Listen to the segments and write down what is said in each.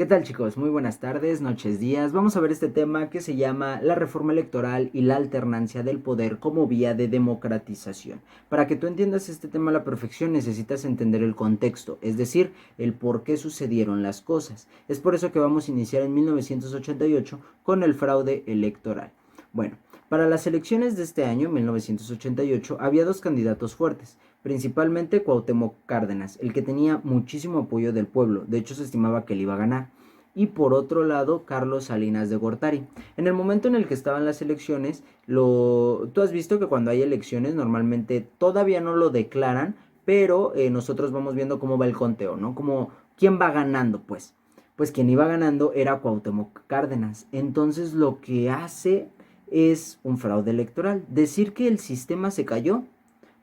¿Qué tal, chicos? Muy buenas tardes, noches, días. Vamos a ver este tema que se llama la reforma electoral y la alternancia del poder como vía de democratización. Para que tú entiendas este tema a la perfección necesitas entender el contexto, es decir, el por qué sucedieron las cosas. Es por eso que vamos a iniciar en 1988 con el fraude electoral. Bueno, para las elecciones de este año, 1988, había dos candidatos fuertes, principalmente Cuauhtémoc Cárdenas, el que tenía muchísimo apoyo del pueblo, de hecho se estimaba que él iba a ganar, y por otro lado Carlos Salinas de Gortari. En el momento en el que estaban las elecciones, tú has visto que cuando hay elecciones normalmente todavía no lo declaran, pero nosotros vamos viendo cómo va el conteo, ¿no? Como quién va ganando, pues. Pues quien iba ganando era Cuauhtémoc Cárdenas. Entonces lo que hace es un fraude electoral. Decir que el sistema se cayó.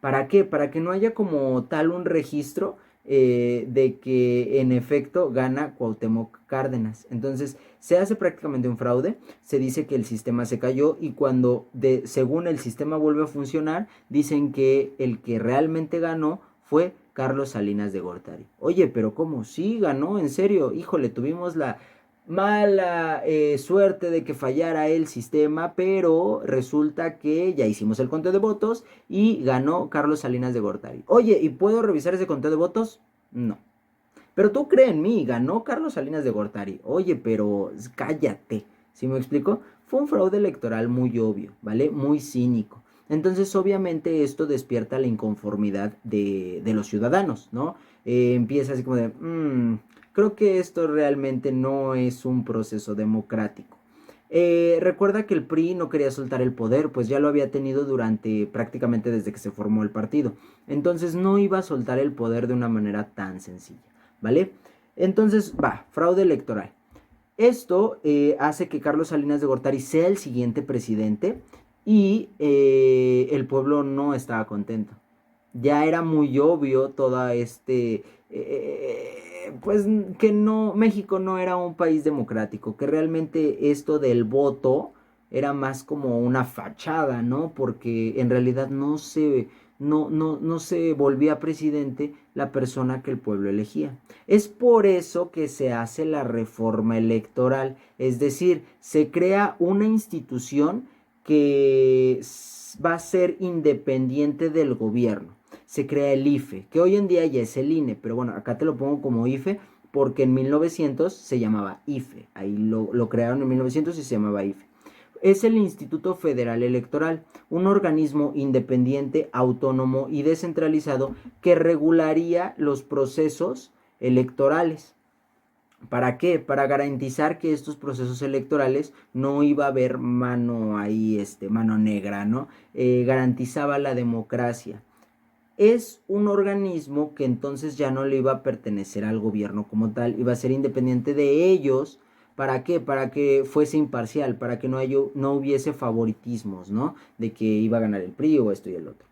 ¿Para qué? Para que no haya como tal un registro de que en efecto gana Cuauhtémoc Cárdenas. Entonces se hace prácticamente un fraude, se dice que el sistema se cayó y según el sistema vuelve a funcionar, dicen que el que realmente ganó fue Carlos Salinas de Gortari. Oye, pero ¿cómo? Sí, ganó, en serio. Híjole, tuvimos la mala suerte de que fallara el sistema, pero resulta que ya hicimos el conteo de votos y ganó Carlos Salinas de Gortari. Oye, ¿y puedo revisar ese conteo de votos? No. Pero tú cree en mí, ganó Carlos Salinas de Gortari. Oye, pero cállate. ¿Sí me explico? Fue un fraude electoral muy obvio, ¿vale? Muy cínico. Entonces, obviamente, esto despierta la inconformidad de los ciudadanos, ¿no? Empieza así como de, creo que esto realmente no es un proceso democrático. Recuerda que el PRI no quería soltar el poder, pues ya lo había tenido durante prácticamente desde que se formó el partido. Entonces no iba a soltar el poder de una manera tan sencilla, ¿vale? Entonces, fraude electoral. Esto hace que Carlos Salinas de Gortari sea el siguiente presidente y el pueblo no estaba contento. Ya era muy obvio toda pues que no, México no era un país democrático, que realmente esto del voto era más como una fachada, ¿no? Porque en realidad no se volvía presidente la persona que el pueblo elegía. Es por eso que se hace la reforma electoral, es decir, se crea una institución que va a ser independiente del gobierno. Se crea el IFE, que hoy en día ya es el INE, pero bueno, acá te lo pongo como IFE porque en 1900 se llamaba IFE, ahí lo crearon en 1900 y se llamaba IFE. Es el Instituto Federal Electoral, un organismo independiente, autónomo y descentralizado que regularía los procesos electorales. ¿Para qué? Para garantizar que estos procesos electorales no iba a haber mano ahí, mano negra, ¿no? Garantizaba la democracia. Es un organismo que entonces ya no le iba a pertenecer al gobierno como tal, iba a ser independiente de ellos. ¿Para qué? Para que fuese imparcial, para que no hubiese favoritismos, ¿no? De que iba a ganar el PRI o esto y el otro.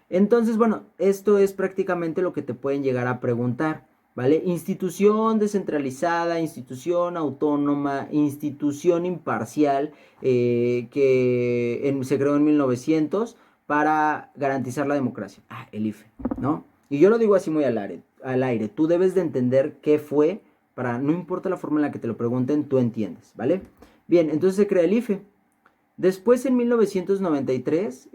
Entonces, bueno, esto es prácticamente lo que te pueden llegar a preguntar, ¿vale? Institución descentralizada, institución autónoma, institución imparcial, se creó en 1900 para garantizar la democracia. El IFE, ¿no? Y yo lo digo así muy al aire. Tú debes de entender qué fue, no importa la forma en la que te lo pregunten, tú entiendes, ¿vale? Bien, entonces se crea el IFE. Después, en 1993,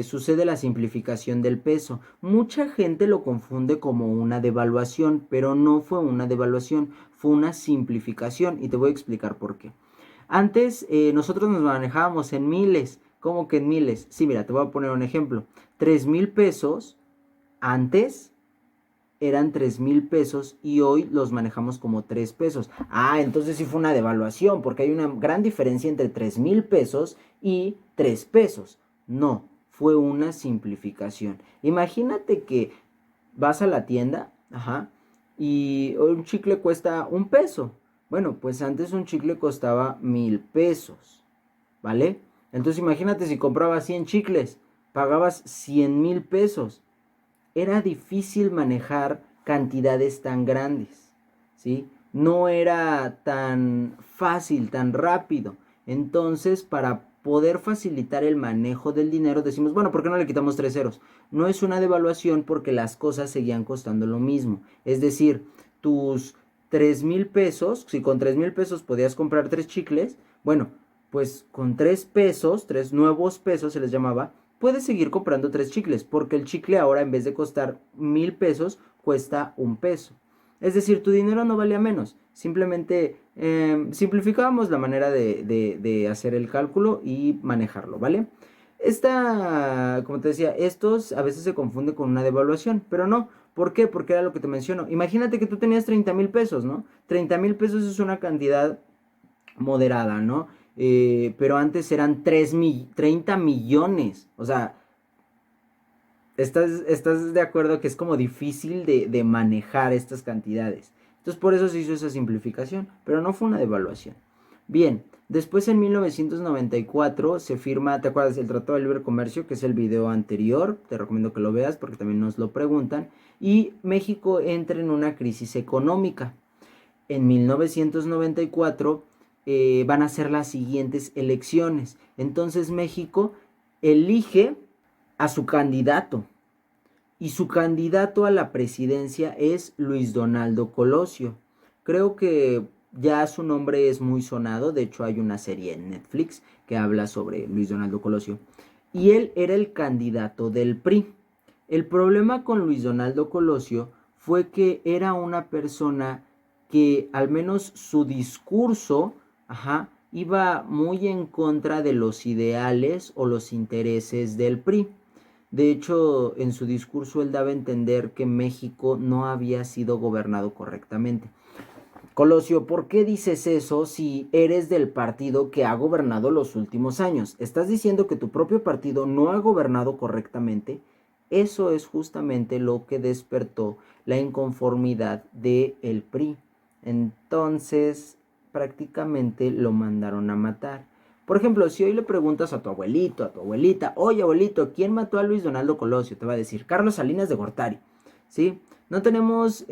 sucede la simplificación del peso. Mucha gente lo confunde como una devaluación, pero no fue una devaluación, fue una simplificación y te voy a explicar por qué. Antes nosotros nos manejábamos en miles. ¿Cómo que en miles? Sí, mira, te voy a poner un ejemplo. 3,000 pesos antes eran 3,000 pesos y hoy los manejamos como 3 pesos. Entonces sí fue una devaluación porque hay una gran diferencia entre 3,000 pesos y 3 pesos. No, fue una simplificación. Imagínate que vas a la tienda, y un chicle cuesta 1 peso. Bueno, pues antes un chicle costaba 1,000 pesos, ¿vale? Entonces imagínate si comprabas 100 chicles, pagabas 100,000 pesos. Era difícil manejar cantidades tan grandes, ¿sí? No era tan fácil, tan rápido. Entonces, para poder facilitar el manejo del dinero, decimos, bueno, ¿por qué no le quitamos 3 ceros? No es una devaluación porque las cosas seguían costando lo mismo. Es decir, tus 3,000 pesos, si con 3,000 pesos podías comprar 3 chicles, bueno, pues con 3 pesos, 3 nuevos pesos se les llamaba, puedes seguir comprando 3 chicles, porque el chicle ahora en vez de costar 1,000 pesos, cuesta 1 peso. Es decir, tu dinero no valía menos, simplemente simplificábamos la manera de hacer el cálculo y manejarlo, ¿vale? Como te decía, estos a veces se confunden con una devaluación, pero no. ¿Por qué? Porque era lo que te menciono. Imagínate que tú tenías 30,000 pesos, ¿no? 30,000 pesos es una cantidad moderada, ¿no? Pero antes eran 30 millones. O sea, ¿estás de acuerdo que es como difícil de manejar estas cantidades? Entonces por eso se hizo esa simplificación, pero no fue una devaluación. Bien, después en 1994 se firma, ¿te acuerdas? El Tratado de Libre Comercio, que es el video anterior, te recomiendo que lo veas porque también nos lo preguntan, y México entra en una crisis económica. En 1994 van a ser las siguientes elecciones. Entonces México elige a su candidato. Y su candidato a la presidencia es Luis Donaldo Colosio. Creo que ya su nombre es muy sonado. De hecho, hay una serie en Netflix que habla sobre Luis Donaldo Colosio. Y él era el candidato del PRI. El problema con Luis Donaldo Colosio fue que era una persona que al menos su discurso, iba muy en contra de los ideales o los intereses del PRI. De hecho, en su discurso él daba a entender que México no había sido gobernado correctamente. Colosio, ¿por qué dices eso si eres del partido que ha gobernado los últimos años? ¿Estás diciendo que tu propio partido no ha gobernado correctamente? Eso es justamente lo que despertó la inconformidad del PRI. Entonces, prácticamente lo mandaron a matar. Por ejemplo, si hoy le preguntas a tu abuelito, a tu abuelita, oye abuelito, ¿quién mató a Luis Donaldo Colosio? Te va a decir, Carlos Salinas de Gortari, ¿sí? No tenemos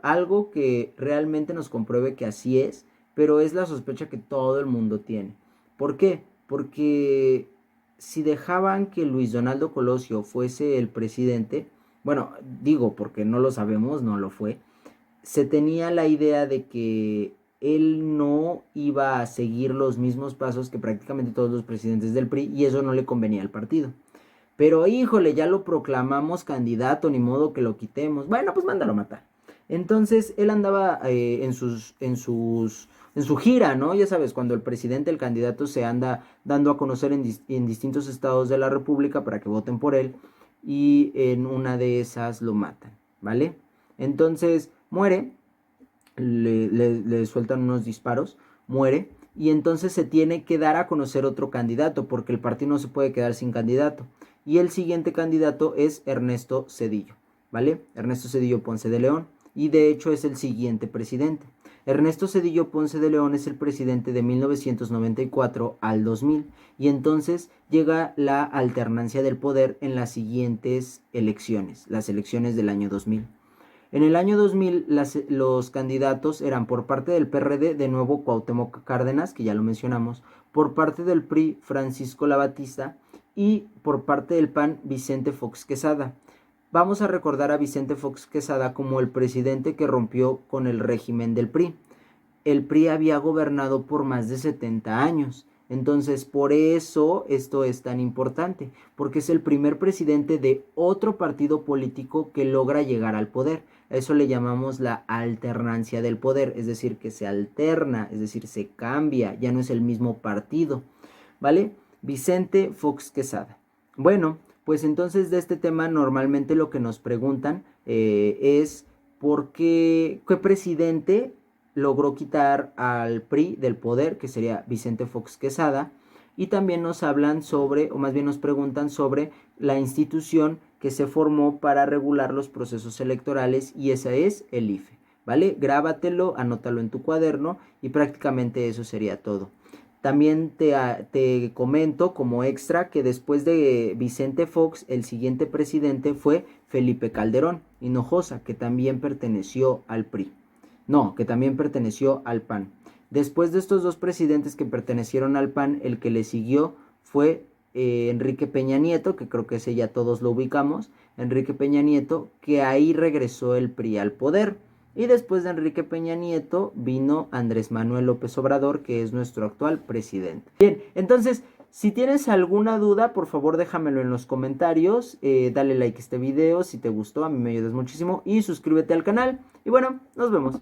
algo que realmente nos compruebe que así es, pero es la sospecha que todo el mundo tiene. ¿Por qué? Porque si dejaban que Luis Donaldo Colosio fuese el presidente, bueno, digo porque no lo sabemos, no lo fue, se tenía la idea de que él no iba a seguir los mismos pasos que prácticamente todos los presidentes del PRI y eso no le convenía al partido. Pero híjole, ya lo proclamamos candidato, ni modo que lo quitemos. Bueno, pues mándalo a matar. Entonces él andaba en su gira, ¿no? Ya sabes, cuando el presidente, el candidato se anda dando a conocer en distintos estados de la República para que voten por él y en una de esas lo matan, ¿vale? Entonces muere, le sueltan unos disparos, muere y entonces se tiene que dar a conocer otro candidato porque el partido no se puede quedar sin candidato. Y el siguiente candidato es Ernesto Zedillo, ¿vale? Ernesto Zedillo Ponce de León. Y de hecho es el siguiente presidente. Ernesto Zedillo Ponce de León es el presidente de 1994 al 2000. Y entonces llega la alternancia del poder en las siguientes elecciones, las elecciones del año 2000. En el año 2000 los candidatos eran por parte del PRD, de nuevo Cuauhtémoc Cárdenas, que ya lo mencionamos, por parte del PRI, Francisco Labatista, y por parte del PAN, Vicente Fox Quesada. Vamos a recordar a Vicente Fox Quesada como el presidente que rompió con el régimen del PRI. El PRI había gobernado por más de 70 años. Entonces, por eso esto es tan importante, porque es el primer presidente de otro partido político que logra llegar al poder. A eso le llamamos la alternancia del poder, es decir, que se alterna, es decir, se cambia, ya no es el mismo partido, ¿vale? Vicente Fox Quesada. Bueno, pues entonces de este tema normalmente lo que nos preguntan es ¿por qué presidente logró quitar al PRI del poder, que sería Vicente Fox Quesada? Y también nos hablan sobre, o más bien nos preguntan sobre la institución que se formó para regular los procesos electorales y esa es el IFE, ¿vale? Grábatelo, anótalo en tu cuaderno y prácticamente eso sería todo. También te comento como extra que después de Vicente Fox, el siguiente presidente fue Felipe Calderón Hinojosa, que también perteneció al PRI. No, que también perteneció al PAN. Después de estos dos presidentes que pertenecieron al PAN, el que le siguió fue Enrique Peña Nieto, que creo que ese ya todos lo ubicamos, Enrique Peña Nieto, que ahí regresó el PRI al poder. y después de Enrique Peña Nieto vino Andrés Manuel López Obrador, que es nuestro actual presidente. Bien, entonces, si tienes alguna duda, por favor déjamelo en los comentarios, dale like a este video si te gustó, a mí me ayudas muchísimo y suscríbete al canal. Y bueno, nos vemos.